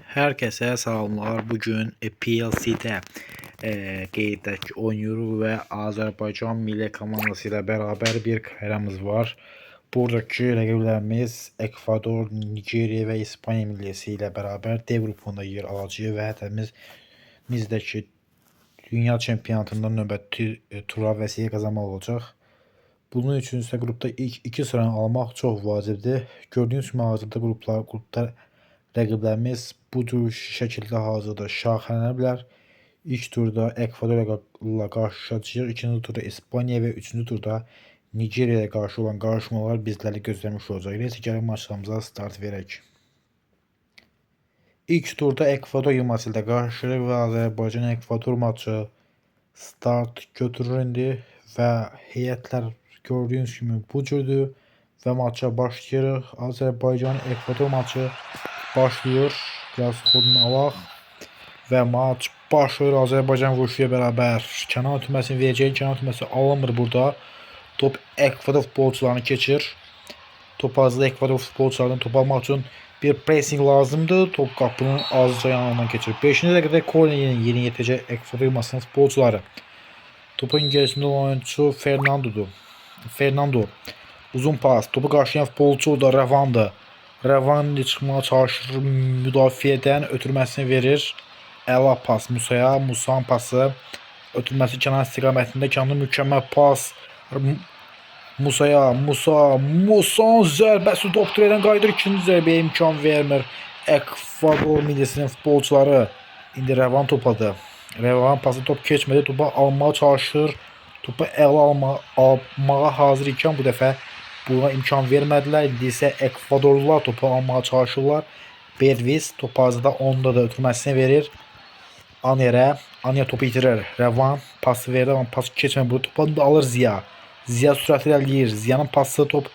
Herkese selamlar. Bugün PLC'de qeyddəki oynuyoruz ve Azerbaycan milli komandası ile beraber bir kayrımız var. Buradaki rəqiblərimiz Ekvador, Nigeriya ve İspanya millisi ile beraber D grubunda yer alacağıq ve hətəmizdəki dünya çempionatından növbəti tura vəsilə qazanmaq olacaq. Bunun üçün isə qrupda ilk 2 sıranı almaq çox vacibdir. Gördüyünüz kimi hazırda qrupda rəqiblərimiz bu tür şəkildə hazırda şaxələniblər. İlk turda Ekvador ilə qarşılaşacağıq, ikinci turda İspanya və üçüncü turda Nigeriya ilə qarşı olan qarşılaşmalar bizləri gözləmiş olacaq. Neysə gəlin maçlarımıza start verək. İlk turda Ekvador yığması ilə qarşılaşırıq və Azərbaycan-Ekvador maçı start götürür indi və heyətlər gördüyünüz kimi bu cürdür və maça başlayırıq. Azərbaycan-Ekvador maçı başlıyor. Biraz kodunu alaq və maç başlıyor. Azərbaycan vuruşu ilə bərabər kənar ötürməsini verəcək. Kənar ötürməsi alınmır burada. Top Ekvador futbolçularını keçir. Top hazırda Ekvador futbolçularından top almaq üçün bir pressing lazımdır. Top qapının azca yanından keçir. 5-ci dəqiqədə korner yeni yetəcək Ekvador yığmasının futbolçuları. Topun gerisində olan oyuncu Fernando. Uzun pas. Topu qarşılayan futbolçu da Revan'dır. Revan çıxmağa çalışır, müdafiədən ötürməsini verir. Əla pas Musa'ya. Musa'nın pası. Ötürməsi kənar istiqamətində. Kənarda mükəmməl pas. Musa'nın zərbəsi top dirəkdən qayıdır. İkinci zərbəyə imkan vermir. Ekvador millisinin futbolçuları. İndi Revan topladı. Revan pası top keçmədi. Topu almağa çalışır. Topu əla almağa hazır ikən bu dəfə buna imkan vermədilər. İndi isə Ekvadorlular topu almağa çalışırlar. Bervis topu hazırda onda da ötürməsini verir. Anya topu itirir. Revan pası verir ama pas keçmir. Bu topu da alır Ziya. Ziya sürətli irəliləyir. Ziyanın pası top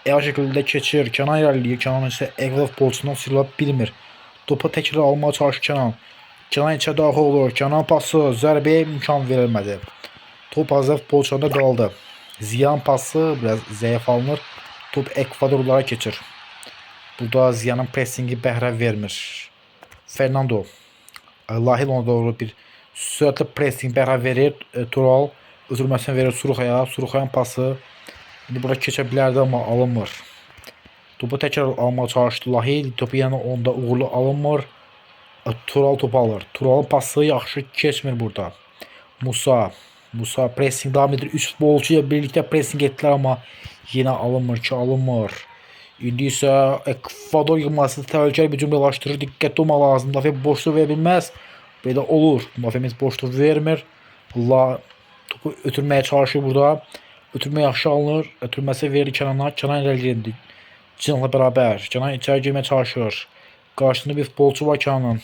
əla şəkildə keçir. Kenan irəliləyir. Kenan isə Ekvador futbolçusundan sıyrıla bilmir. Topu təkrar almağa çalışır Kenan. Kenan içə daxil olur. Kenan pası zərbəyə imkan verilmədi. Top hazır futbolçularında qaldı. Ziyan pası biraz zəif alınır. Top Ekvadorlara keçir. Burada Ziyanın pressingi bəhrə vermir. Fernando. Lahil ona doğru bir sürətli pressing bəhrə verir. Tural ötürməsini verir Suruxaya. Suruxayan pası. İndi burada keçə bilərdi amma alınmır. Topu təkrar almağa çalışdı Lahil. Topu yəni onda uğurlu alınmır. Tural topu alır. Turalın pası yaxşı keçmir burada. Musa pressing davam edir. 3 futbolçu ilə birlikdə pressing etdilər amma yenə alınmır. İndi isə Ekvador yığması təhlükəli bir cümləlaşdırır. Diqqətli olmaq lazım. Müdafiə boşluq verə bilməz. Belə olur. Müdafiəmiz boşluq vermir. Topu ötürməyə çalışır burada. Ötürmə yaxşı alınır. Ötürməsi verir Kenan'a. Kenan irəliləyir. Canla bərabər. Kenan içəri girməyə çalışır. Qarşısında bir futbolçu var Kenan'ın.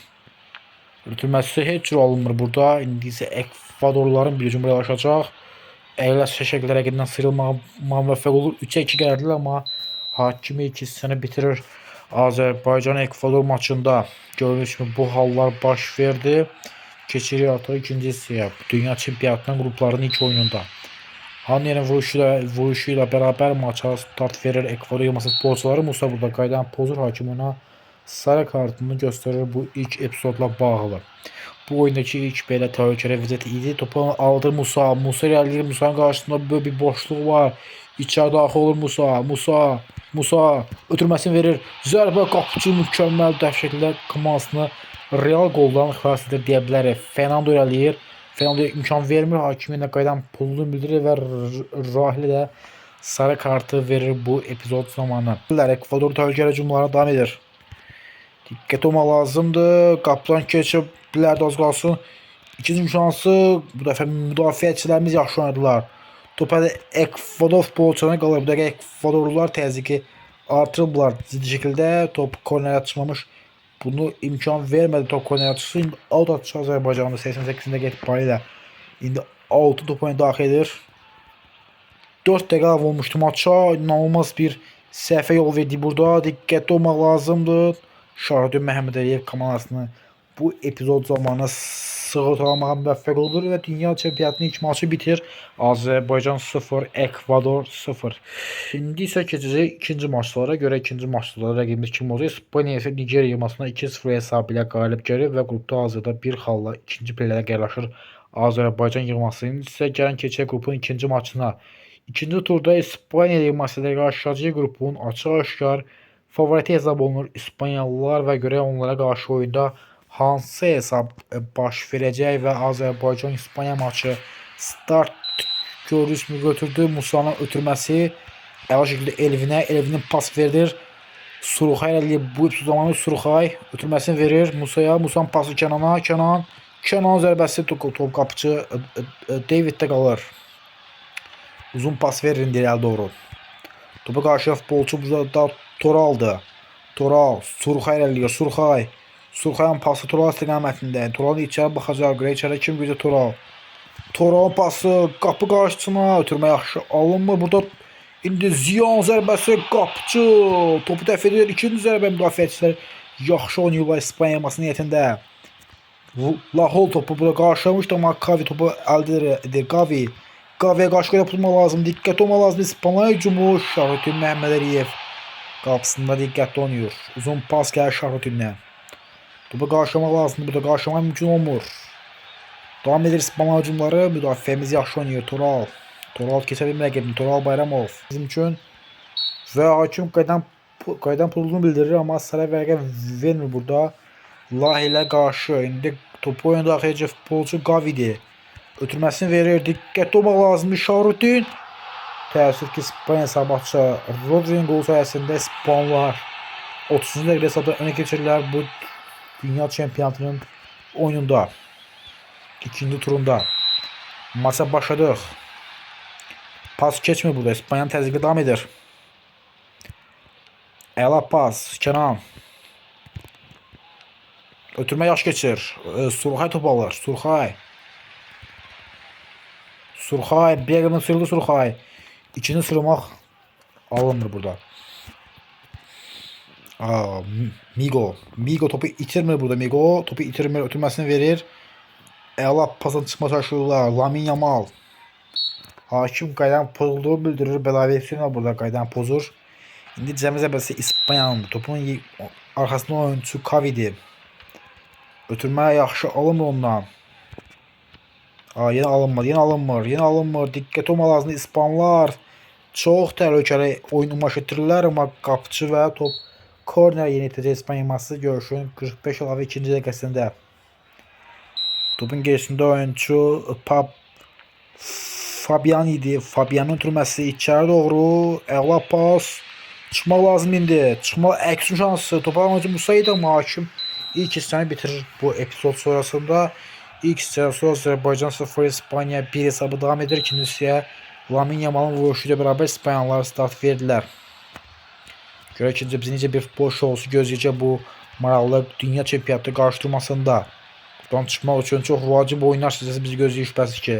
Ötürməsi heç cür alınmır burada. İndi isə Ekvadorluların bir cümlə yaşayacaq. Əyləş şəkildə rəqibindən sıyrılmağa müvəffəq olur. 3-2 gəldilər amma hakimi ikisini bitirir. Azərbaycan-Ekvador maçında gördüyünüz kimi bu hallar baş verdi. Keçirik artıq ikinci hissəyə. Dünya çempionatının qruplarının ilk oyununda. Hanyerin vuruşu ilə bərabər maça start verir Ekvador yığması futbolçuları. Musa burada qaydan pozur, hakim ona sarı kartını göstərir bu ilk epizodla bağlı. Bu oyundakı ilk belə təhlükəli vəziyyət idi. Topu aldı Musa. Musa irəliləyir. Musa'nın qarşısında böyle bir boşluq var. İçəri daxil olur Musa ötürməsini verir. Zərbə qapıcı mükəmməl dəhşətli komandasını real qoldan xilas edir deyə bilərik. Fernando irəliləyir. Fernandoya imkan vermir. Hakimin də qaydan pozduğunu bildirir və Rahili də sarı kartı verir bu epizod zamanı. Ekvador təhlükəli hücumlara davam edir. Diqqət olmaq lazımdır. Qapıdan keçib bilərdi az qalsın. İkinci şansı bu dəfə müdafiəçilərimiz yaxşı oynadılar. Topa da Ekvador futbolçularına qalır. Bu dəqiqə Ekvadorlular təzyiqi artırıblar ciddi şəkildə. Top kornerə çıxmamış. Bunu imkan vermədi top kornerə çıxsın. İndi out atış Azərbaycanlı 88-də get payı ilə. İndi 6 top oyuna daxil edir. 4 dəqiqə olmuşdu maça. İnanılmaz bir səhvə yol verdi burada. Diqqətli olmaq lazımdır. Şahidin Məhəmmədəliyev komandasını bu epizod zamanı sığortalamağa müvəffəq olur və dünya çempionatının ilk maçı bitir. Azərbaycan 0, Ekvador 0. İndi isə keçəcək ikinci maçlara. Görə ikinci maçlarda rəqibimiz kim olacaq? İspaniya isə Nigeriya yığmasına 2-0 hesabı ilə qalib gəlir və qrupda hazırda bir xalla ikinci pillədə yerləşir. Azərbaycan yığmasının isə gələn keçək qrupun ikinci maçına. İkinci turda İspaniya yığması ilə qarşılaşacaq. Qrupun açıq-aşkar favoriti hesab olunur İspaniyalılar və görə onlara qarşı oyunda hansı hesab baş verəcək və Azərbaycan İspaniya maçı start görüşünü götürdü. Musa'nın ötürməsi əla şəkildə Elvin'in pas verir. Surxay ilə bu zamanı Surxay ötürməsini verir Musa'ya. Musa'nın pası Kenan'a. Kenan zərbəsi top qapıcı David'də qalır. Uzun pas verir irəli doğru. Topu qarşıya futbolçu burada Toral'dı. Toral Surxay ilə Surxayın pası Toral istiqamətində. Toral'ın içəri baxacaq. Görə içəri kim gücə Toral. Toral'ın pası qapı qarşısına ötürmə yaxşı alınmır. Burada indi ziyan zərbəsi qapıcı topu dəf edir. İkinci zərbə müdafiəçilər yaxşı oynayırlar İspaniya yığmasının heyətində. Lahol topu burada qarşılamışdı amma Gavi topu əldə edir. Gavi'yə qarşı yapılma lazım. Diqqətli olma lazım. İspaniya hücumu Şahrutin Məhəmməd Əliyev qapısında diqqətli oynuyor. Uzun pas gəlir Şahrutinlə. Topu qarşılamaq lazımdır. Burada qarşılamaq mümkün olmur. Davam edir İspaniya hücumları. Müdafiəmiz yaxşı oynayır. Toral keçə bilmir rəqibini. Toral Bayramov bizim üçün və hakim qaydan pozulduğunu bildirir amma sarı vərəqə vermir burada. Lahi ilə qarşı indi topu oyuna daxil edəcək futbolçu Gavi'dir. Ötürməsini verir. Diqqətli olmaq lazımdır Şahrutin. Təəssüf ki İspaniya sabahçı Rodri'nin qolu sayəsində İspanlılar 30-cu dəqiqə hesabda önə keçirlər bu dünya çempionatının oyununda. İkinci turunda. Maça başladıq. Pas keçmir burada. İspaniyanın təzyiqi davam edir. Əla pas. Kenan. Ötürmə yaş keçir. Surxay topu alır. Surxay. Bir yerdən sürüldü Surxay. İkinci sırmaq alınmır burada. Migo topu itirmir burada. Migo topu itirmir. Ötürməsini verir. Əla pasın çıxma çalışırlar. Lamin Yamal. Hakim qaydan pozulduğu bildirir. Belaviyetini burada qaydan pozur. İndi cəmi zəbəsi İspaniyanın. Topun arxasında oyuncu Gavi'dir. Ötürmə yaxşı alınmır ondan. Yenə alınmır. Diqqət olma lazımdır. İspanlar çox təhlükəli oyun başlatırlar amma qapıcı və top korner yeni itəcək İspaniya yığması görüşün 45 əlavə ikinci dəqiqəsində. Topun gerisində oyuncu Fabian idi. Fabian'ın ötürməsi içəri doğru. Əla pas. Çıxmaq lazım indi. Əksün şansı. Topa oyuncu Musa idi amma hakim ilk hissəni bitirir bu epizod sonrasında. İlk hissədən sonra Azərbaycan 0 İspaniya 1 hesabı davam edir. İkincisiyə Lamin Yamal'ın vuruşu ilə bərabər İspaniyalılar start verdilər. Görə ikinci bizi necə bir futbol şousu gözləyəcək bu maraqlı dünya çempionatı qarşıdurmasında. Buradan çıxmaq üçün çox vacib oyunlar sizə bizi gözləyir şübhəsiz ki.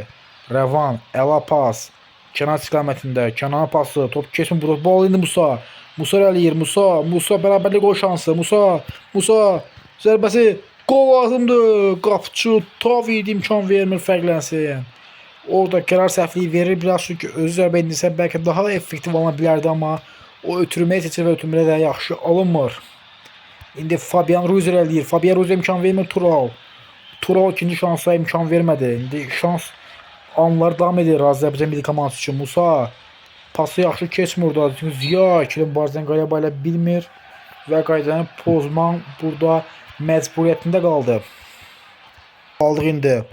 Rəvan, əla pas. Kenar istiqamətində. Kenar pası. Top keçmir. Burada bal indi Musa. Musa eləyir. Musa bərabərlik gol şansı. Musa zərbəsi. Gol lazımdır. Qapıcı Tavid imkan vermir fərqlənsin. Orada qərar səhvliyi verir. Biraz çünki özü zərbə indirsə bəlkə daha da effektiv alına bilərdi amma o ötürməyə seçir və ötürməyə də yaxşı alınmır. İndi Fabian Ruiz eləyir. Fabian Ruiz imkan vermir Toral ikinci şansa imkan vermədi. İndi şans anlar davam edir Azərbaycan milli komandası üçün. Musa pası yaxşı keçmir orada. Çünki Ziya ikili bazen qayaba ilə bilmir və qaydanı pozman burada məcburiyyətində qaldı. Aldıq indi.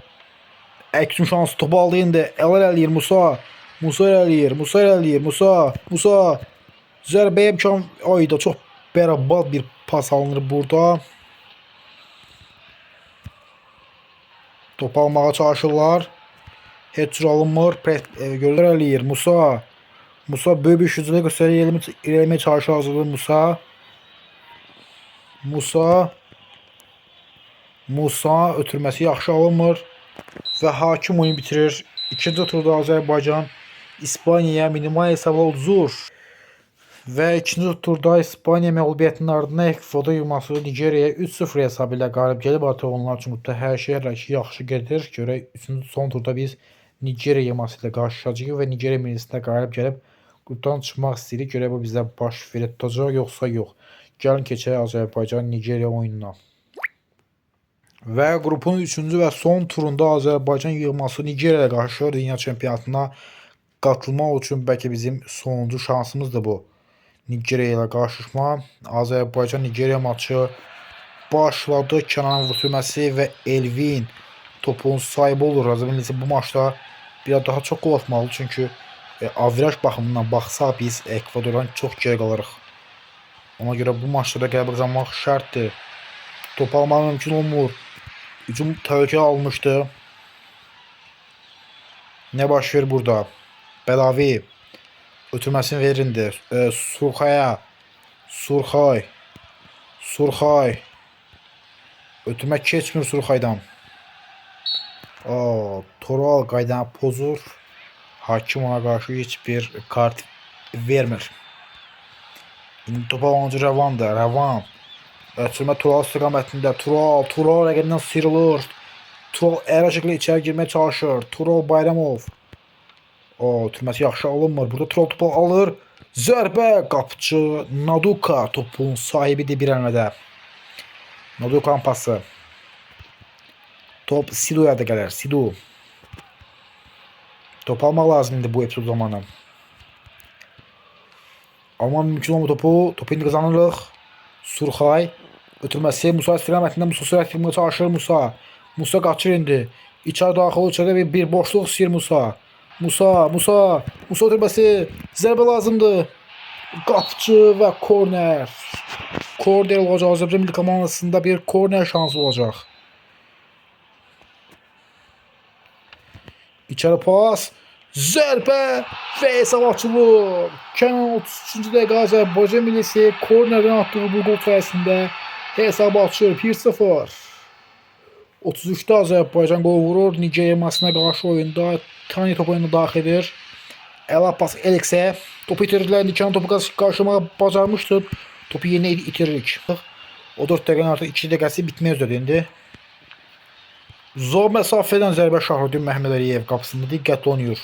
Əksün şansı topu aldı indi. Ələr eləyir Musa. Musa. Zərbəyə imkan ayda çox bərabat bir pas alınır burada. Topu almağa çalışırlar. Heç cür alınmır. Görürlər eləyir Musa. Böyük bir şücülük göstərir. İrəliməyə çalışır hazırdır Musa ötürməsi yaxşı alınmır və hakim oyun bitirir. İkinci turda Azərbaycan İspaniyaya minimal hesabla uzur. Və ikinci turda İspaniya məğlubiyyətinin ardından Ekvador yığması Nigeriyaya 3-0 hesabı ilə qalib gəlib. Artıq onlar üçün burada hər şey yaxşı gedir. Görək üçüncü son turda biz Nigeriya yığması ilə qarşılaşacağıq və Nigeriya millisinə qalib gəlib qrupdan çıxmaq istəyirik. Görək bu bizə baş verə tutacaq yoxsa yox. Gəlin keçək Azərbaycan Nigeriya oyununa. Və qrupun 3-cü və son turunda Azərbaycan yığması Nigeriya ilə qarşılaşır. Dünya çempionatına qatılmaq üçün bəlkə bizim sonuncu şansımızdır bu. Nigeriya ilə qarşılaşma. Azərbaycan-Nigeriya maçı başladı. Kənanın vurtulması və Elvin topun sahibi olur. Azərbaycan bu maçda biraz daha çox gol atmalı. Çünki averaj baxımından baxsaq biz Ekvadordan çox geri qalırıq. Ona görə bu maçda da qələbə qazanmaq şərtdir. Top almaq mümkün olmur. Hücum təhlükə almışdı. Nə baş verir burada? Bəlavi ötürməsini verindi. Surxaya. Surxay. Ötürmək keçmir Surxaydan. Toral qaydanı pozur. Hakim ona qarşı heç bir kart vermir. İndi topa oyuncu Rəvandır. Rəvan. Ötürmə Toral istiqamətində. Toral rəqibindən sıyrılır. Toral ərə şəkildə içəri girməyə çalışır. Toral Bayramov. Ötürməsi yaxşı alınmır. Burada Toral topu alır. Zərbə qapıcı Naduka topun sahibidir bir əlmədə. Naduka'nın pası. Top Sido'ya da gəlir. Sido. Top almaq lazımdır bu epizod zamanı. Almaq mümkün olmur topu. Topu indi qazanırıq. Surxay. Ötürməsi Musa istiqamətində. Musa sürət firmaya çalışır Musa. Musa qaçır indi. İçəri daxil içəridə bir boşluq istəyir Musa. Musa ötürməsi. Zərbə lazımdır. Qapıcı və korner. Korner olacaq. Azərbaycan milli komandasında bir korner şansı olacaq. İçəri pas. Zərbə və hesab açılır. Kənan 33-cü dəqiqə Azərbaycan millisi kornerdən atdığı bu qol sayəsində hesabı açır 1-0. 33'də Azərbaycan qol vurur. Nigeriya masına qarşı oyunda Tani topu oyuna daxil edir. Əla pas Elix'e. Topu itirdilər. Nikənin topu qarşılamağa bacarmışdı. Topu yerinə itiririk. O 4 dəqiqənin artıq 2 dəqiqəsi bitməyə üzrədir indi. Zor məsafədən zərbə Şahruddin Məhəmməd Əliyev qapısında diqqətli oynayır.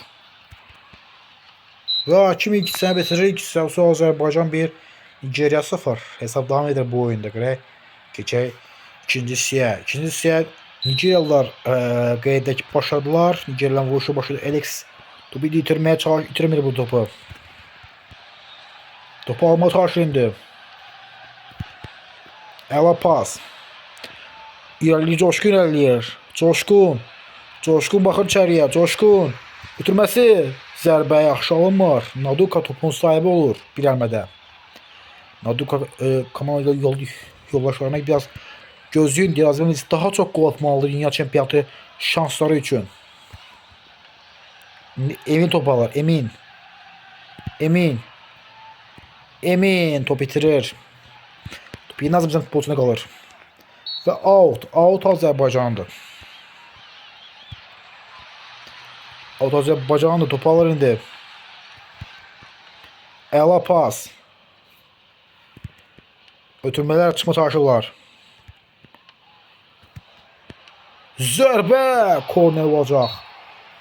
Və 2002 bitirir. 2 saat sonra Azərbaycan 1, Nigeriya 0. Hesab davam edir bu oyunda. Keçək ikinci hissəyə. İkinci hissəyə Nigeriyalılar qeydəki başladılar. Nigeriyalıların vuruşu başladı. Alex topu itirməyə çalışır. İtirmir bu topu. Topu almağa çalışır indi. Əla pas. İrəli Coşkun irəliləyir. Coşkun baxır içəriyə. Coşkun. Ötürməsi. Zərbə yaxşı alınmır. Naduka topun sahibi olur bir əlmədə. Naduka komanda yoldaşlarına biraz gözləyin. Azərbaycan daha çox qol atmalıdır dünya çempionatı şansları üçün. Emin top alır. Emin top itirir. Top yine Azərbaycan futbolçuna qalır. Və out Azərbaycandır. Out Azərbaycandır. Topu alır indi. Əla pas. Ötürmələr çıxma çalışırlar. Zərbə korner olacaq.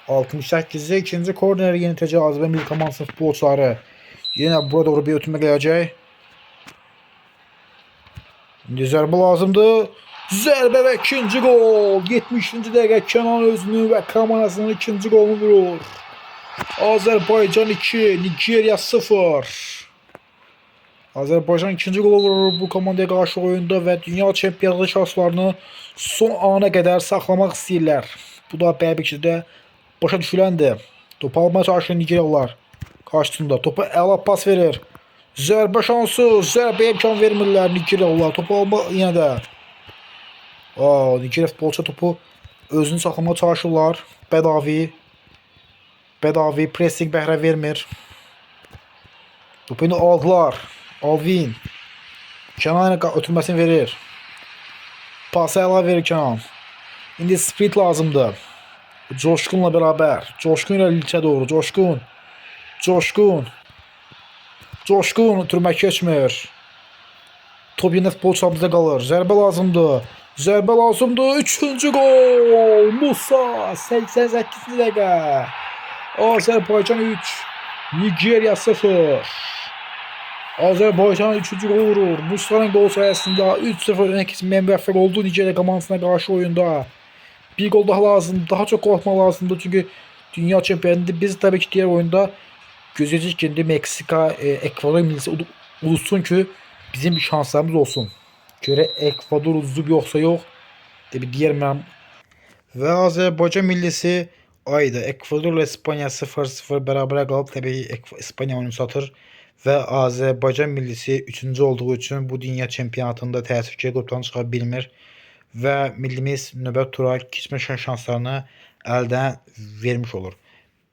68'de ikinci korneri yeniltəcək Azərbaycan milli komandasının futbolçuları. Yenə bura doğru bir ötürmə gələcək. İndi zərbə lazımdır. Zərbə və ikinci gol. 70-ci dəqiqə Kənan özünü və komandasının ikinci golunu vurur. Azərbaycan 2, Nigeriya 0. Azərbaycan ikinci golu vurur bu komandaya qarşı oyunda və dünya çempionatı şanslarını son ana qədər saxlamaq istəyirlər. Bu da bəbikdə başa düşüləndir. Topu almaya çalışır Nigeriyalılar. Qarşısında topu əla pas verir. Zərbə şansı. Zərbəyə imkan vermirlər Nigeriyalılar. Topu alma yenə də. Nigeriya futbolçu topu özünü saxlamaya çalışırlar. Bədavi pressing bəhrə vermir. Topu indi aldılar. Alvin. Kənan ötürməsini verir. Pası əla verir Kənan. İndi sprint lazımdır. Coşkunla beraber. Coşkun ilə ilçə doğru. Coşkun. Coşqun türmə keçmir. Top yenə futbolçularımızda qalır. Zərbə lazımdır. Zərbə lazımdır. 3-cü gol. Musa 88-ci dəqiqə. Azərbaycan 3, Nigeriya 0. Azərbaycan 3-cü gol vurur. Musa'nın gol sayəsində 3-0 önə keçməyə müvəffəq oldu Nigeriya komandasına qarşı oyunda. Bir gol daha lazım. Daha çox gol atmaq lazımdır. Çünki dünya çempionatında biz tabii ki diğer oyunda gözleyecek ki Meksika, Ekvador millisi uduzsun ki bizim bir şanslarımız olsun. Göre Ekvador uduzub yoxsa yox. Tabii diğer ve Azerbaycan millisi ayda Ekvadorla İspanya 0-0 beraber kalıp tabii İspanya oyunu satır ve Azerbaycan millisi 3. olduğu için bu dünya çempionatında təəssüf gruptan çıxa bilmir ve millimiz növbəti tura keçmə şanslarını əldən vermiş olur.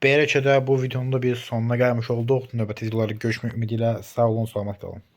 Beləliklə də bu videonun da bir sonuna gəlmiş olduq. Növbəti videolarda görüşmək ümidi ilə sağ olun, salamat qalın.